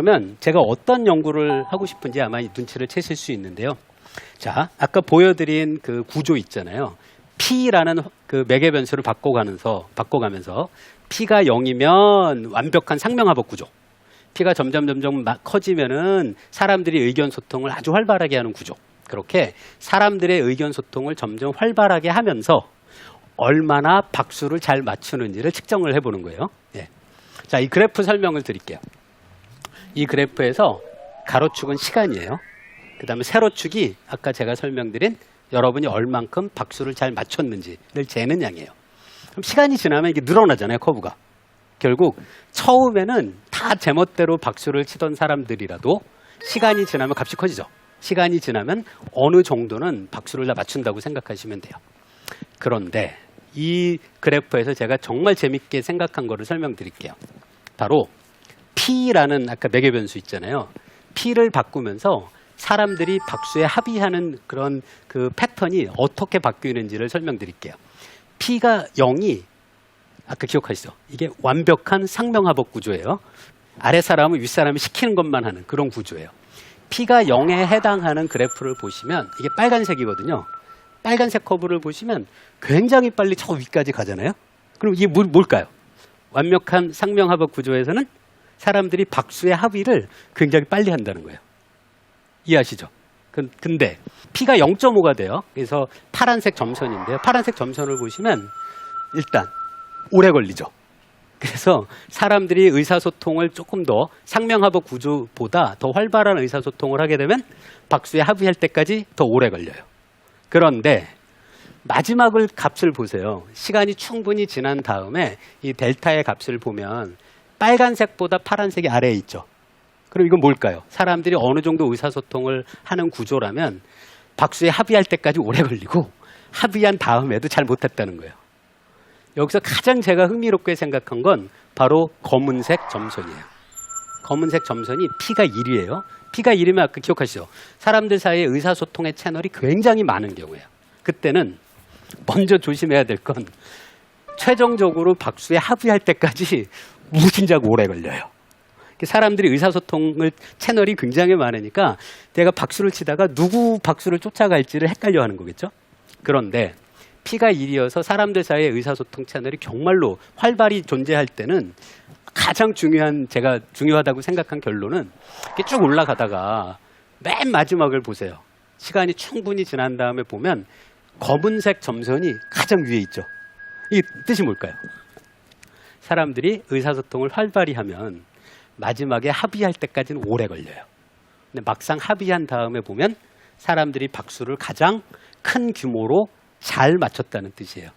그러면 제가 어떤 연구를 하고 싶은지 아마 눈치를 채실 수 있는데요. 자, 아까 보여드린 그 구조 있잖아요. P라는 그 매개 변수를 바꿔가면서 P가 0이면 완벽한 상명하복 구조. P가 점점 막 커지면은 사람들이 의견 소통을 아주 활발하게 하는 구조. 그렇게 사람들의 의견 소통을 점점 활발하게 하면서 얼마나 박수를 잘 맞추는지를 측정을 해보는 거예요. 예. 자, 이 그래프 설명을 드릴게요. 이 그래프에서 가로축은 시간이에요. 그 다음에 세로축이 아까 제가 설명드린 여러분이 얼만큼 박수를 잘 맞췄는지를 재는 양이에요. 그럼 시간이 지나면 이게 늘어나잖아요, 커브가. 결국 처음에는 다 제멋대로 박수를 치던 사람들이라도 시간이 지나면 값이 커지죠. 시간이 지나면 어느 정도는 박수를 다 맞춘다고 생각하시면 돼요. 그런데 이 그래프에서 제가 정말 재밌게 생각한 거를 설명드릴게요. 바로 P라는 아까 매개 변수 있잖아요. P를 바꾸면서 사람들이 박수에 합의하는 그런 그 패턴이 어떻게 바뀌는지를 설명드릴게요. P가 0이 아까 기억하시죠? 이게 완벽한 상명하복 구조예요. 아래 사람은 윗사람이 시키는 것만 하는 그런 구조예요. P가 0에 해당하는 그래프를 보시면 이게 빨간색이거든요. 빨간색 커브를 보시면 굉장히 빨리 저 위까지 가잖아요. 그럼 이게 뭘까요? 완벽한 상명하복 구조에서는 사람들이 박수의 합의를 굉장히 빨리 한다는 거예요. 이해하시죠? 근데 P가 0.5가 돼요. 그래서 파란색 점선인데요. 파란색 점선을 보시면 일단 오래 걸리죠. 그래서 사람들이 의사소통을 조금 더 상명하복 구조보다 더 활발한 의사소통을 하게 되면 박수에 합의할 때까지 더 오래 걸려요. 그런데 마지막을 값을 보세요. 시간이 충분히 지난 다음에 이 델타의 값을 보면 빨간색보다 파란색이 아래에 있죠. 그럼 이건 뭘까요? 사람들이 어느 정도 의사소통을 하는 구조라면 박수에 합의할 때까지 오래 걸리고 합의한 다음에도 잘 못했다는 거예요. 여기서 가장 제가 흥미롭게 생각한 건 바로 검은색 점선이에요. 검은색 점선이 P가 1이에요. P가 1이면 아까 기억하시죠? 사람들 사이에 의사소통의 채널이 굉장히 많은 경우예요. 그때는 먼저 조심해야 될 건 최종적으로 박수에 합의할 때까지 무진작 오래 걸려요. 사람들이 의사소통을 채널이 굉장히 많으니까 내가 박수를 치다가 누구 박수를 쫓아갈지를 헷갈려 하는 거겠죠. 그런데 P가 1이어서 사람들 사이의 의사소통 채널이 정말로 활발히 존재할 때는 가장 제가 중요하다고 생각한 결론은 이렇게 쭉 올라가다가 맨 마지막을 보세요. 시간이 충분히 지난 다음에 보면 검은색 점선이 가장 위에 있죠. 이 뜻이 뭘까요? 사람들이 의사소통을 활발히 하면 마지막에 합의할 때까지는 오래 걸려요. 근데 막상 합의한 다음에 보면 사람들이 박수를 가장 큰 규모로 잘 맞췄다는 뜻이에요.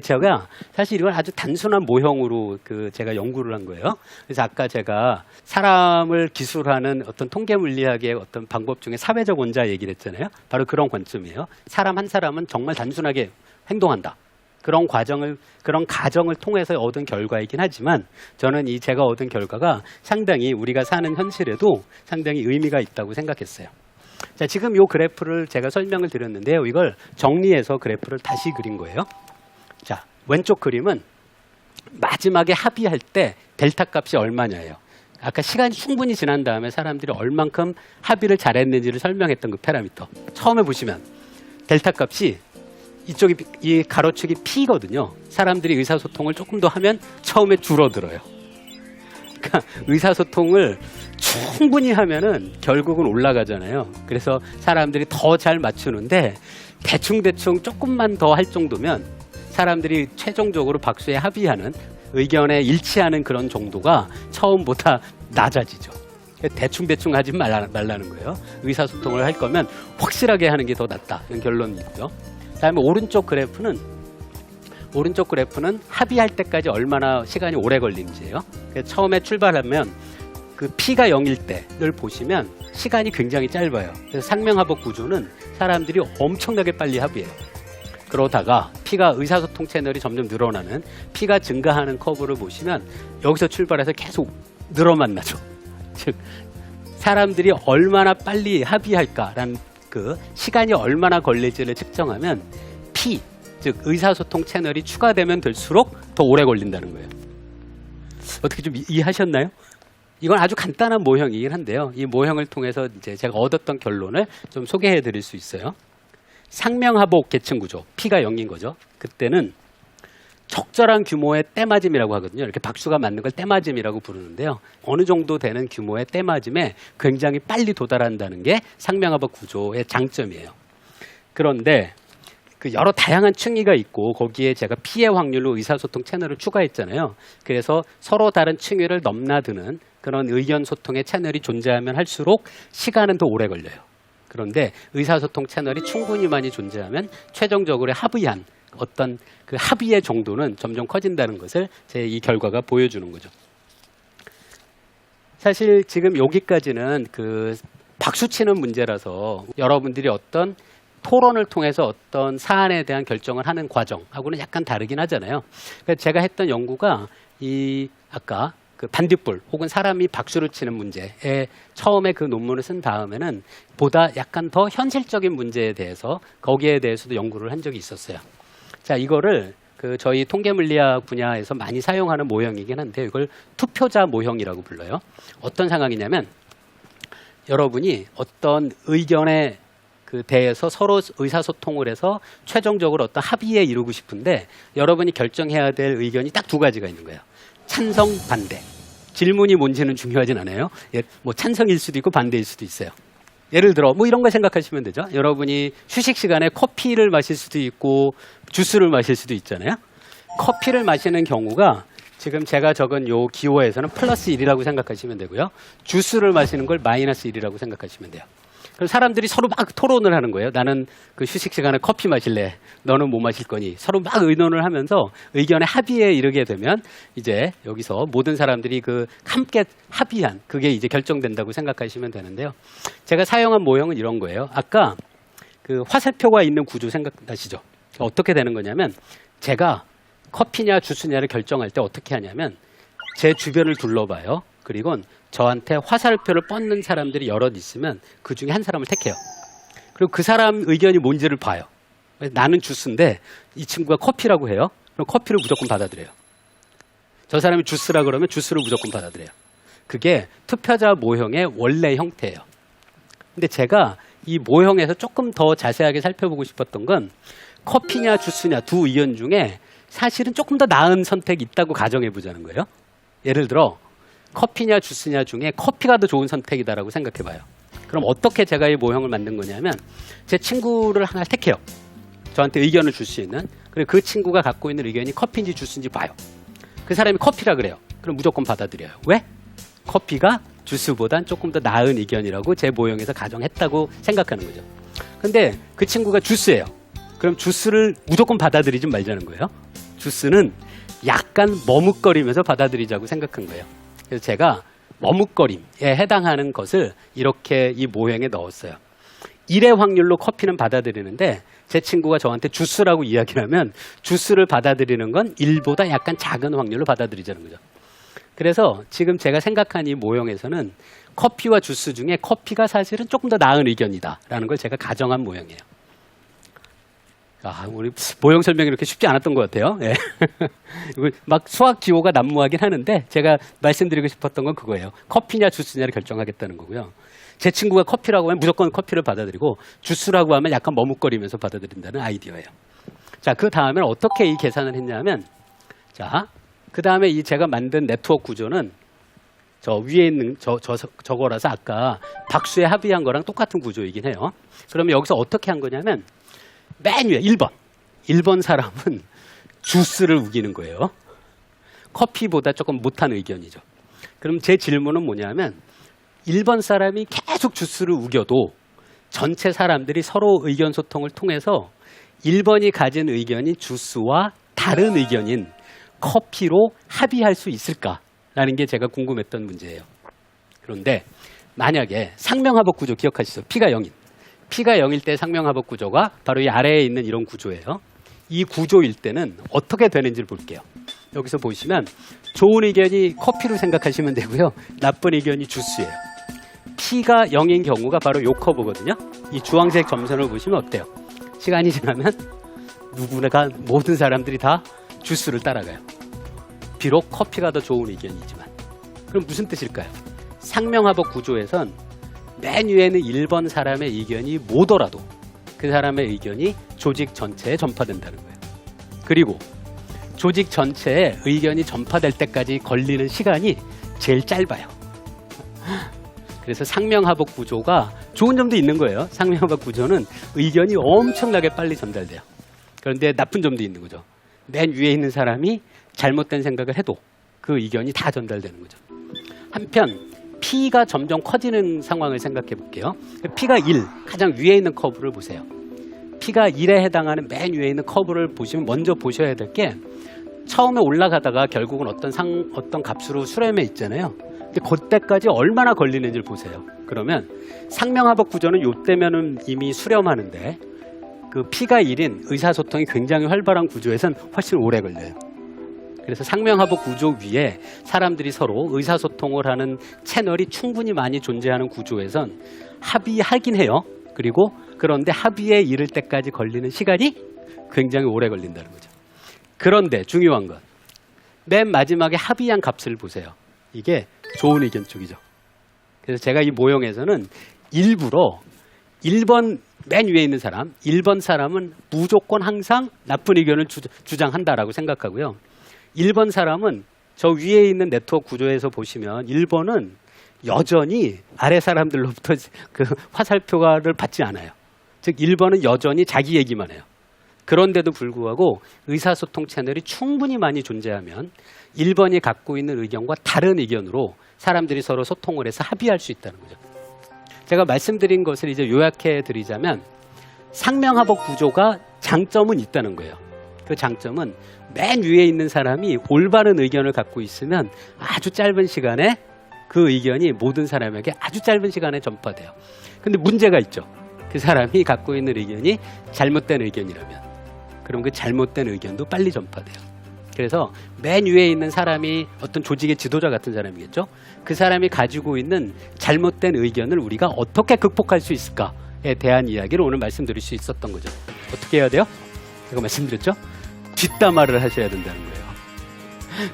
제가 사실 이건 아주 단순한 모형으로 제가 연구를 한 거예요. 그래서 아까 제가 사람을 기술하는 어떤 통계 물리학의 어떤 방법 중에 사회적 원자 얘기를 했잖아요. 바로 그런 관점이에요. 사람 한 사람은 정말 단순하게 행동한다. 그런 가정을 통해서 얻은 결과이긴 하지만 저는 제가 얻은 결과가 상당히 우리가 사는 현실에도 상당히 의미가 있다고 생각했어요. 자, 지금 이 그래프를 제가 설명을 드렸는데요. 이걸 정리해서 그래프를 다시 그린 거예요. 자, 왼쪽 그림은 마지막에 합의할 때 델타 값이 얼마냐예요. 아까 시간이 충분히 지난 다음에 사람들이 얼만큼 합의를 잘했는지를 설명했던 그 파라미터. 처음에 보시면 델타 값이 이 가로축이 P거든요. 사람들이 의사소통을 조금 더 하면 처음에 줄어들어요. 그러니까 의사소통을 충분히 하면은 결국은 올라가잖아요. 그래서 사람들이 더 잘 맞추는데 대충 조금만 더 할 정도면 사람들이 최종적으로 박수에 합의하는 의견에 일치하는 그런 정도가 처음보다 낮아지죠. 대충 하지 말라는 거예요. 의사소통을 할 거면 확실하게 하는 게 더 낫다. 이런 결론이 있고요. 그다음에 오른쪽 그래프는 합의할 때까지 얼마나 시간이 오래 걸리는지예요. 처음에 출발하면 그 P가 0일 때를 보시면 시간이 굉장히 짧아요. 그래서 상명하복 구조는 사람들이 엄청나게 빨리 합의해요. 그러다가 P가 의사소통 채널이 점점 늘어나는 P가 증가하는 커브를 보시면 여기서 출발해서 계속 늘어만 나죠. 즉 사람들이 얼마나 빨리 합의할까라는 그 시간이 얼마나 걸릴지를 측정하면 P, 즉 의사소통 채널이 추가되면 될수록 더 오래 걸린다는 거예요. 어떻게 좀 이해하셨나요? 이건 아주 간단한 모형이긴 한데요. 이 모형을 통해서 이제 제가 얻었던 결론을 좀 소개해 드릴 수 있어요. 상명하복 계층 구조, P가 0인 거죠. 그때는 적절한 규모의 때맞음이라고 하거든요. 이렇게 박수가 맞는 걸 때맞음이라고 부르는데요. 어느 정도 되는 규모의 때맞음에 굉장히 빨리 도달한다는 게 상명하복 구조의 장점이에요. 그런데 그 여러 다양한 층위가 있고 거기에 제가 P의 확률로 의사소통 채널을 추가했잖아요. 그래서 서로 다른 층위를 넘나드는 그런 의견 소통의 채널이 존재하면 할수록 시간은 더 오래 걸려요. 그런데 의사소통 채널이 충분히 많이 존재하면 최종적으로 합의한 어떤 그 합의의 정도는 점점 커진다는 것을 제 이 결과가 보여주는 거죠. 사실 지금 여기까지는 그 박수치는 문제라서 여러분들이 어떤 토론을 통해서 어떤 사안에 대한 결정을 하는 과정하고는 약간 다르긴 하잖아요. 그러니까 제가 했던 연구가 이 아까 그 반딧불 혹은 사람이 박수를 치는 문제에 처음에 그 논문을 쓴 다음에는 보다 약간 더 현실적인 문제에 대해서 거기에 대해서도 연구를 한 적이 있었어요. 자, 이거를 그 저희 통계물리학 분야에서 많이 사용하는 모형이긴 한데 이걸 투표자 모형이라고 불러요. 어떤 상황이냐면 여러분이 어떤 의견에 그 대해서 서로 의사소통을 해서 최종적으로 어떤 합의에 이루고 싶은데 여러분이 결정해야 될 의견이 딱 두 가지가 있는 거예요. 찬성, 반대. 질문이 뭔지는 중요하진 않아요. 뭐 찬성일 수도 있고 반대일 수도 있어요. 예를 들어 뭐 이런 거 생각하시면 되죠. 여러분이 휴식 시간에 커피를 마실 수도 있고 주스를 마실 수도 있잖아요. 커피를 마시는 경우가 지금 제가 적은 요 기호에서는 플러스 1이라고 생각하시면 되고요. 주스를 마시는 걸 마이너스 1이라고 생각하시면 돼요. 그럼 사람들이 서로 막 토론을 하는 거예요. 나는 그 휴식 시간에 커피 마실래? 너는 뭐 마실 거니? 서로 막 의논을 하면서 의견의 합의에 이르게 되면 이제 여기서 모든 사람들이 그 함께 합의한 그게 이제 결정된다고 생각하시면 되는데요. 제가 사용한 모형은 이런 거예요. 아까 그 화살표가 있는 구조 생각나시죠? 어떻게 되는 거냐면 제가 커피냐 주스냐를 결정할 때 어떻게 하냐면 제 주변을 둘러봐요. 그리고 저한테 화살표를 뻗는 사람들이 여럿 있으면 그 중에 한 사람을 택해요. 그리고 그 사람 의견이 뭔지를 봐요. 나는 주스인데 이 친구가 커피라고 해요. 그럼 커피를 무조건 받아들여요. 저 사람이 주스라 그러면 주스를 무조건 받아들여요. 그게 투표자 모형의 원래 형태예요. 근데 제가 이 모형에서 조금 더 자세하게 살펴보고 싶었던 건 커피냐 주스냐 두 의견 중에 사실은 조금 더 나은 선택이 있다고 가정해 보자는 거예요. 예를 들어 커피냐 주스냐 중에 커피가 더 좋은 선택이다라고 생각해 봐요. 그럼 어떻게 제가 이 모형을 만든 거냐면 제 친구를 하나 택해요. 저한테 의견을 줄 수 있는. 그리고 그 친구가 갖고 있는 의견이 커피인지 주스인지 봐요. 그 사람이 커피라 그래요. 그럼 무조건 받아들여요. 왜? 커피가 주스보단 조금 더 나은 의견이라고 제 모형에서 가정했다고 생각하는 거죠. 근데 그 친구가 주스예요. 그럼 주스를 무조건 받아들이지 말자는 거예요. 주스는 약간 머뭇거리면서 받아들이자고 생각한 거예요. 그래서 제가 머뭇거림에 해당하는 것을 이렇게 이 모형에 넣었어요. 1의 확률로 커피는 받아들이는데 제 친구가 저한테 주스라고 이야기를 하면 주스를 받아들이는 건 1보다 약간 작은 확률로 받아들이자는 거죠. 그래서 지금 제가 생각한 이 모형에서는 커피와 주스 중에 커피가 사실은 조금 더 나은 의견이다라는 걸 제가 가정한 모형이에요. 아, 우리 모형 설명이 이렇게 쉽지 않았던 것 같아요. 예. 막 수학 기호가 난무하긴 하는데 제가 말씀드리고 싶었던 건 그거예요. 커피냐 주스냐를 결정하겠다는 거고요. 제 친구가 커피라고 하면 무조건 커피를 받아들이고 주스라고 하면 약간 머뭇거리면서 받아들인다는 아이디어예요. 자, 그 다음에 어떻게 이 계산을 했냐면 자, 그 다음에 이 제가 만든 네트워크 구조는 저 위에 있는 저거라서 아까 박수에 합의한 거랑 똑같은 구조이긴 해요. 그러면 여기서 어떻게 한 거냐면 맨 위에 1번 사람은 주스를 우기는 거예요. 커피보다 조금 못한 의견이죠. 그럼 제 질문은 뭐냐면 1번 사람이 계속 주스를 우겨도 전체 사람들이 서로 의견 소통을 통해서 1번이 가진 의견이 주스와 다른 의견인 커피로 합의할 수 있을까라는 게 제가 궁금했던 문제예요. 그런데 만약에 상명하복 구조 기억하시죠? P가 0인. P가 0일 때 상명하복 구조가 바로 이 아래에 있는 이런 구조예요. 이 구조일 때는 어떻게 되는지를 볼게요. 여기서 보시면 좋은 의견이 커피로 생각하시면 되고요. 나쁜 의견이 주스예요. P가 0인 경우가 바로 요 커브거든요. 이 주황색 점선을 보시면 어때요? 시간이 지나면 누구나 모든 사람들이 다 주스를 따라가요. 비록 커피가 더 좋은 의견이지만. 그럼 무슨 뜻일까요? 상명하복 구조에선 맨 위에는 1번 사람의 의견이 뭐더라도 그 사람의 의견이 조직 전체에 전파된다는 거예요. 그리고 조직 전체에 의견이 전파될 때까지 걸리는 시간이 제일 짧아요. 그래서 상명하복 구조가 좋은 점도 있는 거예요. 상명하복 구조는 의견이 엄청나게 빨리 전달돼요. 그런데 나쁜 점도 있는 거죠. 맨 위에 있는 사람이 잘못된 생각을 해도 그 의견이 다 전달되는 거죠. 한편 P가 점점 커지는 상황을 생각해 볼게요. P가 1, 가장 위에 있는 커브를 보세요. P가 1에 해당하는 맨 위에 있는 커브를 보시면 먼저 보셔야 될 게 처음에 올라가다가 결국은 어떤 값으로 수렴해 있잖아요. 근데 그때까지 얼마나 걸리는지를 보세요. 그러면 상명하복 구조는 요때면은 이미 수렴하는데 그 P가 1인 의사소통이 굉장히 활발한 구조에선 훨씬 오래 걸려요. 그래서 상명하복 구조 위에 사람들이 서로 의사소통을 하는 채널이 충분히 많이 존재하는 구조에선 합의하긴 해요. 그런데 합의에 이를 때까지 걸리는 시간이 굉장히 오래 걸린다는 거죠. 그런데 중요한 건 맨 마지막에 합의한 값을 보세요. 이게 좋은 의견 쪽이죠. 그래서 제가 이 모형에서는 일부러 1번 맨 위에 있는 사람, 1번 사람은 무조건 항상 나쁜 의견을 주장한다라고 생각하고요. 1번 사람은 저 위에 있는 네트워크 구조에서 보시면 1번은 여전히 아래 사람들로부터 그 화살표를 받지 않아요. 즉 1번은 여전히 자기 얘기만 해요. 그런데도 불구하고 의사소통 채널이 충분히 많이 존재하면 1번이 갖고 있는 의견과 다른 의견으로 사람들이 서로 소통을 해서 합의할 수 있다는 거죠. 제가 말씀드린 것을 이제 요약해 드리자면 상명하복 구조가 장점은 있다는 거예요. 그 장점은 맨 위에 있는 사람이 올바른 의견을 갖고 있으면 아주 짧은 시간에 그 의견이 모든 사람에게 아주 짧은 시간에 전파돼요. 근데 문제가 있죠. 그 사람이 갖고 있는 의견이 잘못된 의견이라면 그럼 그 잘못된 의견도 빨리 전파돼요. 그래서 맨 위에 있는 사람이 어떤 조직의 지도자 같은 사람이겠죠. 그 사람이 가지고 있는 잘못된 의견을 우리가 어떻게 극복할 수 있을까에 대한 이야기를 오늘 말씀드릴 수 있었던 거죠. 어떻게 해야 돼요? 제가 말씀드렸죠. 뒷담화를 하셔야 된다는 거예요.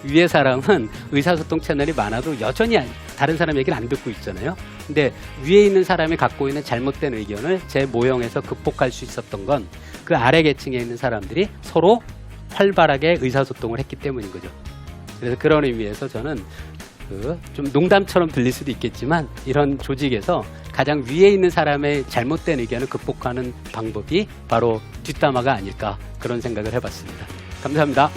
위에 사람은 의사소통 채널이 많아도 여전히 다른 사람 얘기를 안 듣고 있잖아요. 근데 위에 있는 사람이 갖고 있는 잘못된 의견을 제 모형에서 극복할 수 있었던 건 그 아래 계층에 있는 사람들이 서로 활발하게 의사소통을 했기 때문인 거죠. 그래서 그런 의미에서 저는 좀 농담처럼 들릴 수도 있겠지만 이런 조직에서 가장 위에 있는 사람의 잘못된 의견을 극복하는 방법이 바로 뒷담화가 아닐까 그런 생각을 해봤습니다. 감사합니다.